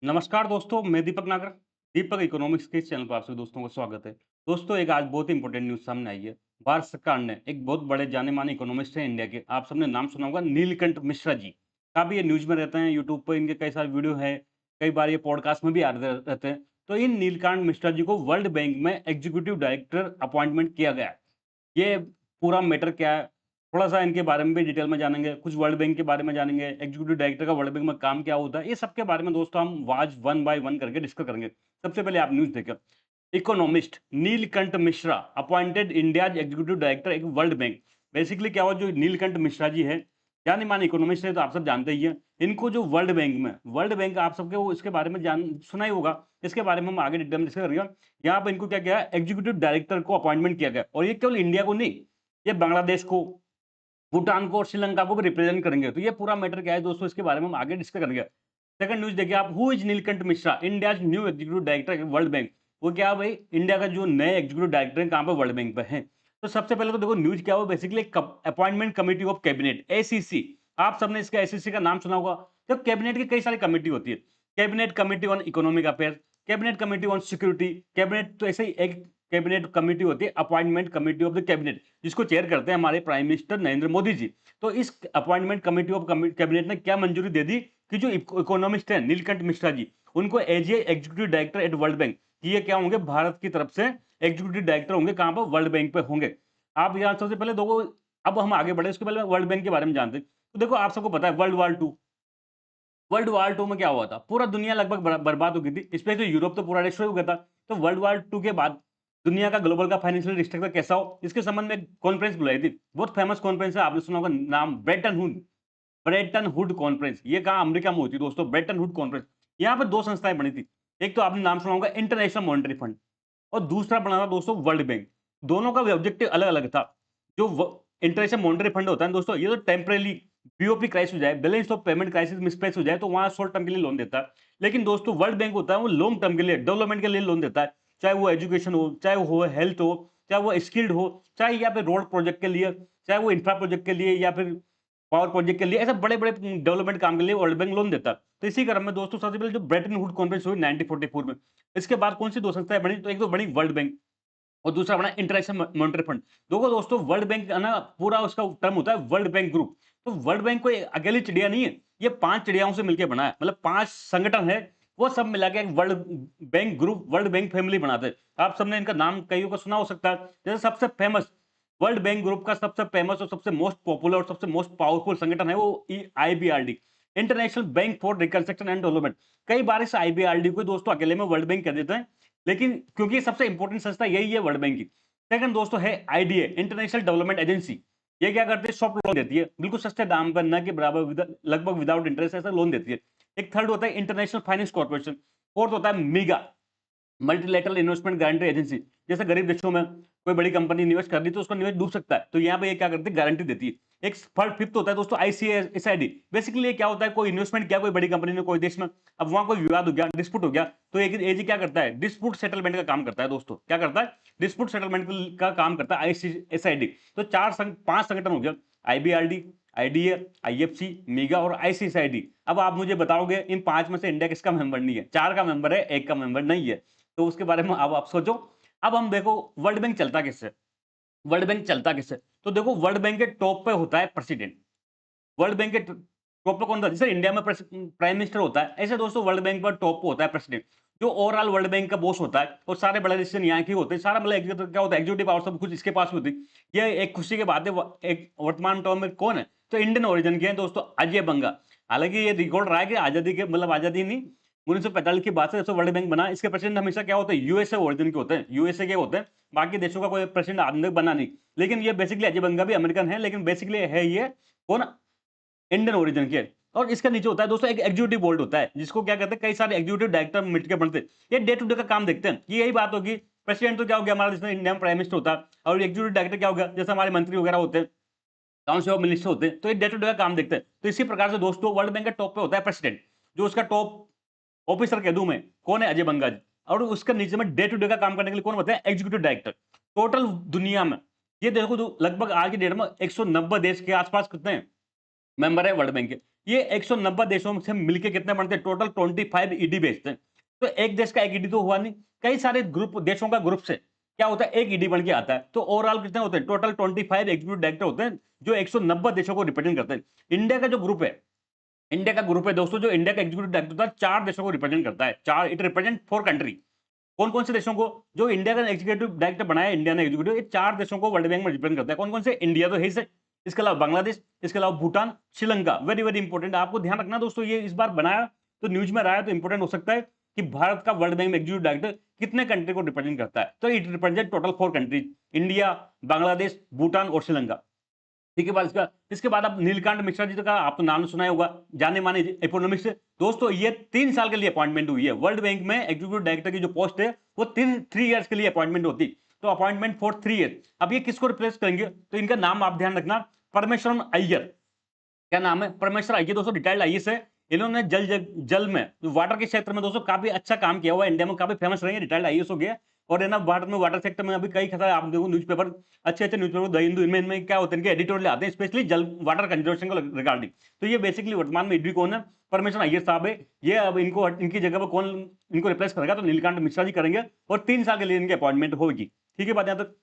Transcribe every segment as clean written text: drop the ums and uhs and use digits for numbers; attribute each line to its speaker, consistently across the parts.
Speaker 1: नमस्कार दोस्तों, मैं दीपक नागर। दीपक इकोनॉमिक्स के इस चैनल पर आप सभी दोस्तों का स्वागत है। दोस्तों, एक आज बहुत ही इंपॉर्टेंट न्यूज़ सामने आई है। भारत सरकार ने एक बहुत बड़े जाने-माने इकोनॉमिस्ट हैं इंडिया के, आप सबने नाम सुना होगा नीलकंठ मिश्रा जी। काफ़ी ये न्यूज़ में रहते हैं, यूट्यूब पे इनके कई सारे वीडियो हैं, कई बार ये पॉडकास्ट में भी आते रहते हैं। तो इन नीलकांठ मिश्रा जी को वर्ल्ड बैंक में एग्जीक्यूटिव डायरेक्टर अपॉइंटमेंट किया गया है। ये पूरा मैटर क्या है? थोड़ा-सा इनके बारे में भी डिटेल में जानेंगे, कुछ वर्ल्ड बैंक के बारे में जानेंगे, एग्जीक्यूटिव डायरेक्टर का वर्ल्ड बैंक में काम क्या होता है, ये सब के बारे में दोस्तों हम आज वन बाय वन करके डिस्कस करेंगे। सबसे पहले आप न्यूज़ देखिए। Economist Neelkanth Mishra appointed India's executive director एक वर्ल्ड बैंक। बेसिकली क्या हुआ, जो नीलकंठ मिश्रा जी हैं, जाने-माने इकोनॉमिस्ट हैं तो आप सब जानते ही हैं। इनको जो वर्ल्ड बैंक आप सबके वो इसके बारे में जान सुना ही होगा। इसके बारे में हम आगे डिटेल में डिस्कस करेंगे। यहाँ पे इनको क्या किया है, एग्जीक्यूटिव डायरेक्टर को अपॉइंटमेंट किया गया और ये केवल इंडिया को नहीं, ये बांग्लादेश को, भूटान को और श्रीलंका को भी रिप्रेजेंट करेंगे। तो ये पूरा मैटर क्या है दोस्तों, इसके बारे में हम आगे डिस्कस करेंगे। सेकंड न्यूज़ देखिए आप, who is Neelkanth Mishra, India's new executive director world bank. वो क्या है भाई, इंडिया का जो नए एग्जीक्यूटिव डायरेक्टर हैं, कहाँ पे, वर्ल्ड बैंक पे हैं। तो सबसे पहले तो देखो न्यूज़ क्या हुआ, basically appointment committee of cabinet ACC. आप सबने इसका एसीसी का नाम सुना होगा। तो कैबिनेट की कई सारी कमेटी होती है। Cabinet committee on economic affairs, cabinet committee on security, cabinet, तो ऐसे ही एक कैबिनेट कमिटी होती है appointment committee of the cabinet, जिसको चेयर करते हैं हमारे प्राइम मिनिस्टर नरेंद्र मोदी जी। तो इस अपॉइंटमेंट कमिटी ऑफ कैबिनेट ने क्या मंजूरी दे दी कि जो इकोनॉमिस्ट है नीलकंठ मिश्रा जी, उनको as a executive director at World Bank, कि ये क्या होंगे, भारत की तरफ से एग्जीक्यूटिव डायरेक्टर होंगे, कहां पर, वर्ल्ड बैंक पे होंगे। आप यहाँ सबसे पहले देखो, अब हम आगे बढ़े उसके पहले वर्ल्ड बैंक के बारे में जानते हैं। तो देखो आप सबको पता है वर्ल्ड वॉर 2 में क्या हुआ था, पूरा दुनिया लगभग बर्बाद हो गई थी, स्पेशली यूरोप तो पूरा डिस्ट्रॉय हो गया था। तो वर्ल्ड वॉर 2 के बाद दुनिया का ग्लोबल का फाइनेंशियल स्ट्रक्चर कैसा हो, इसके संबंध में एक कॉन्फ्रेंस बुलाई थी। बहुत फेमस कॉन्फ्रेंस है, आपने सुना होगा नाम, ब्रेटन वुड कॉन्फ्रेंस। ये कहाँ, अमेरिका में हुई थी दोस्तों, ब्रेटन वुड कॉन्फ्रेंस। यहाँ पे दो संस्थाएं बनी थी। एक तो आपने नाम सुना होगा इंटरनेशनल मॉनेटरी फंड, और दूसरा बना था दोस्तों वर्ल्ड बैंक। दोनों का ऑब्जेक्टिव अलग अलग था। जो इंटरनेशनल मॉनेटरी फंड होता है दोस्तों, ये तो टेम्परेली बीओपी क्राइसिस हो जाए, balance of payment crisis misplace हो जाए, तो वहां शॉर्ट टर्म के लिए लोन देता है। लेकिन दोस्तों वर्ल्ड बैंक होता है वो लॉन्ग टर्म के लिए, डेवलपमेंट के लिए लोन देता है। चाहे वो एजुकेशन हो, चाहे वो हेल्थ हो, चाहे वो स्किल्ड हो, चाहे या फिर रोड प्रोजेक्ट के लिए, चाहे वो इंफ्रा प्रोजेक्ट के लिए, या फिर पावर प्रोजेक्ट के लिए, ऐसे बड़े बड़े डेवलपमेंट काम के लिए वर्ल्ड बैंक लोन देता है। तो इसी क्रम में दोस्तों सबसे पहले जो ब्रेटन वुड कॉन्फ्रेंस हुई 1944 में, इसके बाद कौन सी दो संस्थाएं बनी, तो एक तो बनी वर्ल्ड बैंक और दूसरा बना इंटरनेशनल मॉनेटरी फंड। देखो दोस्तों, वर्ल्ड बैंक है ना, पूरा उसका टर्म होता है वर्ल्ड बैंक ग्रुप। तो वर्ल्ड बैंक कोई अकेली चिड़िया नहीं है, ये 5 चिड़ियाओं से मिलकर बना है, मतलब 5 संगठन है, वो सब मिला के एक world bank group, world bank family बनाते हैं। आप सबने इनका नाम कईयों को सुना हो सकता है। जैसे सबसे फेमस वर्ल्ड बैंक ग्रुप का सबसे फेमस और सबसे मोस्ट पॉपुलर और सबसे मोस्ट पावरफुल संगठन है वो IBRD, international bank for reconstruction and development. कई बार इस आईबीआरडी को दोस्तों अकेले में वर्ल्ड बैंक कह देते हैं, लेकिन क्योंकि सबसे इंपॉर्टेंट संस्था यही है वर्ल्ड बैंक की। सेकंड दोस्तों है आईडीए, इंटरनेशनल डेवलपमेंट एजेंसी। ये क्या करती है, सॉफ्ट लोन देती है, बिल्कुल सस्ते दाम पर, न के बराबर, लगभग विदाउट इंटरेस्ट ऐसा लोन देती है। एक थर्ड होता है इंटरनेशनल फाइनेंस कॉर्पोरेशन। फोर्थ होता है मीगा, मल्टीलेटरल इन्वेस्टमेंट गारंटी एजेंसी। जैसे गरीब देशों में कोई बड़ी कंपनी निवेश कर रही तो उसका निवेश डूब सकता है, तो यहाँ पे ये क्या करती है, गारंटी देती है। एक थर्ड फिफ्थ होता है दोस्तों आईसीएसआईडी। बेसिकली ये क्या होता है, कोई इन्वेस्टमेंट किया कोई बड़ी कंपनी ने कोई देश में, अब वहां कोई विवाद हो गया, डिस्प्यूट हो गया, तो एक एजी क्या करता है, डिस्प्यूट सेटलमेंट का काम करता है दोस्तों। क्या करता है, डिस्प्यूट सेटलमेंट का काम करता है आईसीएसआईडी। तो 5 संगठन हो गया, आईबीआरडी, आईडीए, आईएफसी, मीगा और आईसीएसआईडी। अब आप मुझे बताओगे इन 5 में से इंडिया किसका मेंबर नहीं है, 4 का मेंबर है, 1 का मेंबर नहीं है। तो उसके बारे में अब आप सोचो। अब हम देखो वर्ल्ड बैंक चलता किससे, वर्ल्ड बैंक चलता किससे। तो देखो वर्ल्ड बैंक के टॉप पे होता है प्रेसिडेंट। वर्ल्ड बैंक के टॉप पे कौन था, जैसे इंडिया में प्राइम मिनिस्टर होता है, ऐसे दोस्तों वर्ल्ड बैंक पर टॉप पे होता है प्रेसिडेंट, जो ओवरऑल वर्ल्ड बैंक का बॉस होता है, और सारे बड़े डिसीजन यहाँ के होते हैं, सारा मतलब क्या होता है, एग्जीक्यूटिव पावर सब कुछ इसके पास होती है। ये एक खुशी की बात है, एक वर्तमान टर्म में कौन है, तो इंडियन ओरिजिन के हैं दोस्तों, अजय बंगा। हालांकि ये रिकॉर्ड रहा है कि आजादी के, मतलब आजादी नहीं, 1945 की बात से जब से वर्ल्ड बैंक बना, इसके प्रेसिडेंट हमेशा क्या होते हैं, यूएसए ओरिजिन के होते हैं, यूएसए के होते हैं। बाकी देशों का कोई प्रेसिडेंट आज तक बना नहीं। लेकिन ये बेसिकली अजय बंगा भी अमेरिकन है, लेकिन बेसिकली है ये कौन, इंडियन ओरिजिन के। और इसका नीचे होता है दोस्तों एक एग्जीक्यूटिव बोर्ड होता है, जिसको क्या कहते हैं, कई सारे एग्जीक्यूटिव डायरेक्टर मिलकर बनते हैं। ये डे टू डे का काम देखते हैं। ये यही बात होगी, प्रेसिडेंट तो क्या हो गया हमारा, जिसमें इंडिया में प्राइम मिनिस्टर होता है, और एग्जीक्यूटिव डायरेक्टर क्या हो गया, जैसे हमारे मंत्री वगैरह होते हैं, काउंसिल ऑफ मिनिस्टर होते हैं। तो ये डे टू डे का काम देखते हैं। तो इसी प्रकार से दोस्तों वर्ल्ड बैंक के टॉप पे होता है प्रेसिडेंट, जो उसका टॉप ऑफिसर कह दूं मैं, कौन है, अजय बंगा जी। और उसके नीचे में डे टू डे का काम करने के लिए कौन होता है, एग्जीक्यूटिव डायरेक्टर। टोटल दुनिया में ये देखो तो लगभग आज की डेट में 190 देश के आसपास कितने मेंबर है वर्ल्ड बैंक के। ये 190 देशों से मिलके कितने बनते हैं? टोटल 25 ईडी भेजते हैं। तो एक देश का एक ईडी तो हुआ नहीं, कई सारे ग्रुप देशों का ग्रुप से क्या होता है, एक ईडी बन के आता है। तो ओवरऑल कितने होते हैं? टोटल 25 एग्जीक्यूटिव डायरेक्टर होते हैं जो 190 देशों को रिप्रेजेंट करते हैं। इंडिया का जो ग्रुप है, इंडिया का ग्रुप है दोस्तों, जो इंडिया का एग्जीक्यूटिव डायरेक्टर होता है 4 देशों को रिप्रेजेंट करता है। 4, इट रिप्रेजेंट 4 कंट्री। कौन-कौन से देशों को? जो इंडिया का एग्जीक्यूटिव डायरेक्टर बनाया इंडिया ने एग्जीक्यूटिव, ये 4 देशों को वर्ल्ड बैंक में रिप्रेजेंट करता है। कौन-कौन से? इंडिया तो है ही से, इसके अलावा बांग्लादेश, इसके अलावा Bhutan, Sri Lanka. Very, very important, आपको ध्यान रखना दोस्तों, ये इस बार बनाया तो न्यूज़ में रहा है तो इंपॉर्टेंट हो सकता है कि भारत का वर्ल्ड बैंक में एग्जीक्यूटिव डायरेक्टर कितने कंट्री को रिप्रेजेंट करता है। तो it represent total 4 countries, India, Bangladesh, Bhutan और श्रीलंका। ठीक है, इसके बाद अब नीलकांत मिश्रा जी का आप तो नाम सुना ही होगा, जाने माने इकोनॉमिक्स। दोस्तों ये 3 साल के लिए अपॉइंटमेंट हुई है। वर्ल्ड बैंक में एग्जीक्यूटिव डायरेक्टर की जो पोस्ट है वो 3 इयर्स के लिए अपॉइंटमेंट होती, तो अपॉइंटमेंट फॉर 3 ईयर्स। अब ये किसको रिप्लेस करेंगे? तो इनका नाम आप ध्यान रखना, परमेश्वरन अय्यर। क्या नाम है? परमेश्वर अय्यर दोस्तों, रिटायर्ड आईएएस है। इन्होंने जल में, वाटर के क्षेत्र में दोस्तों काफी अच्छा काम किया हुआ है, इंडिया में काफी फेमस रहे हैं, रिटायर्ड आईएएस हो गया। और है ना, वाटर सेक्टर में अभी कई खतरा, आप देखो न्यूज़पेपर, अच्छे न्यूज़पेपर, द हिंदू, इनमें क्या होते हैं, इनके एडिटोरियल आते हैं स्पेशली जल वाटर कंजर्वेशन को रिगार्डिंग। तो ये बेसिकली वर्तमान में ईडी कौन है? परमेश्वर अय्यर साहब है। ये अब इनको इनकी जगह पर कौन इनको रिप्लेस करेगा? तो नीलकांत मिश्रा जी करेंगे और 3 साल के लिए इनकी अपॉइंटमेंट होगी। ठीक है, बात यहाँ तक।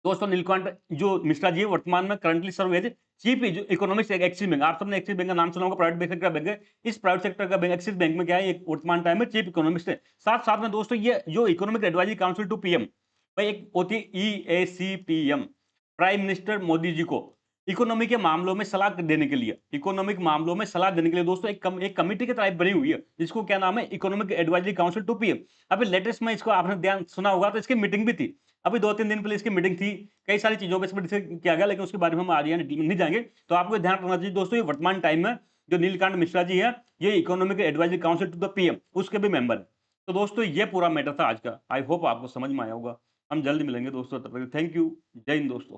Speaker 1: दोस्तों नीलकांत जो मिश्रा जी है वर्तमान में currently serve as chief economics Axis Bank. आप सबने एक्सिस बैंक का नाम सुना होगा, प्राइवेट सेक्टर का बैंक है। इस प्राइवेट सेक्टर का बैंक एक्सिस बैंक में क्या है, वर्तमान टाइम में चीफ इकोनॉमिस्ट है। साथ साथ में दोस्तों ये जो economic advisory council to PM, भाई एक होती है EACPM, prime minister Modi ji को इकोनॉमी के मामलों में सलाह देने के लिए, इकोनॉमिक मामलों में सलाह देने के लिए दोस्तों एक कमेटी के टाइप बनी हुई है, जिसको क्या नाम है, economic advisory council to PM. अभी लेटेस्ट में इसको आपने ध्यान सुना होगा तो इसकी मीटिंग भी थी, अभी 2-3 दिन पहले इसकी मीटिंग थी। कई सारी चीजों पर इसमें डिस्कस किया गया, लेकिन उसके बारे में हम आज यहाँ नहीं जाएंगे। तो आपको ध्यान रखना चाहिए दोस्तों, ये वर्तमान टाइम में जो नीलकांत मिश्रा जी है, ये economic advisory council to the PM उसके भी मेंबर है। तो दोस्तों ये पूरा मैटर था आज का, आई होप आपको समझ में आया होगा। हम जल्द मिलेंगे दोस्तों, तब तक थैंक यू, जय हिंद दोस्तों।